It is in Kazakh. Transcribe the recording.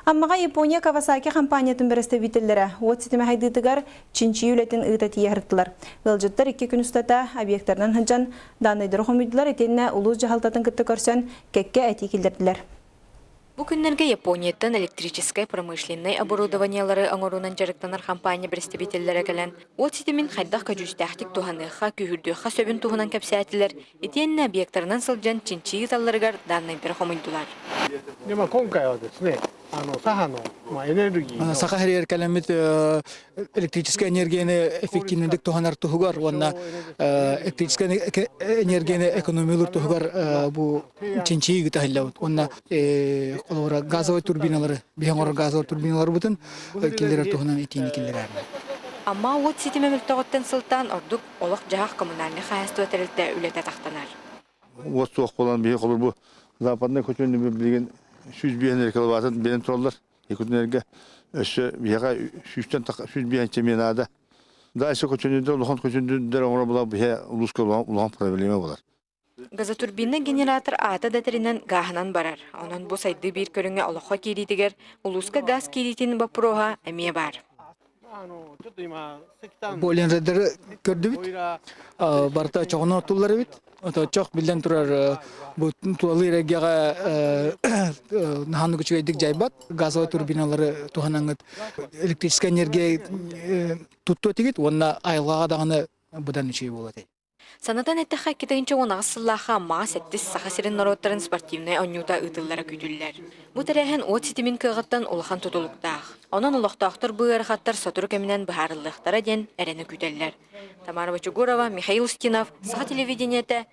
Аммаға Япония Кавасаки компаниятын представительлері от сетеме хайдыдыгар чинчи үлетін ыта тиярыттылар. Ғылжыттар 2 күн ұстата объекттарынан ханжан данайдыры хомидылар етеніне улуыз жағалтатын күтті көрсен кекке әти келдерділер. Бу күннерге Японияттан электрическое промышленное оборудованиялары аңорунан жарыктанар компания представительлері кәлән. От сетемин хайдақ кәжүстәхтік туғаныға, күйірдіға сөбін туғынан кәпсәтілер, етеніне объекттарынан сылжан чинчи ыталларыгар данайдыры хомидылар. 今回はですね、左派のエネルギーの Саха хәрер кәләмет электрическая энергияны эффективнелек туханар тухугар, ванна электрическая энергияны экономиялар тухугар бу чинчи гитахиллаут. Ванна олора газовый турбиналары, бихангор газовый турбиналары бутын киллер туханан итини киллер. Амма от сетеме мүлтоғыттен сылтан ордук олық жағақ коммунальный хаясту өтірілді үлеті тақтанар. Вот соқ болан бейі қолыр бұл западный көчөнді білген 100 бейінер киловаттын бейін тұралар. Екутінерге өші бейіға 100 бейін чеменада. Дайсы көчөнді, ұлған көчөнді оңыра бұла бейі ұлысқа ұлған проблема болар. Газотурбинный генератор аты дәтерінен ғағынан барар. Онын бұл сайды бір көріңе олыққа керейтігер, ұлысқа газ керейтін бапыроға әме бар. Болен редер көрді бит. Барта чоғына отулары бит. Чоқ білден тұрар бұл туалы регияға наханны күчігейдік жайбат. Газовый турбиналары туханаңыт электрическая энергия тұтты өтегет. Онына айлаға дағаны бұдан үшей болады. Санатан әттіға кетігінші оңағы сыллаға ма сәттіс сақасырын народтарын спортивный онюта ұтыллара күділілер. Бұ тәрәхін от сетімін кығыттан олған тұтылықтақ. Онын ұлықтақтыр бұғыр қаттар сатыр кәмінен бұхарылықтара ден әрені күділілер. Тамара Бачугурова, Михаил Устинов, Саха телевидениеті,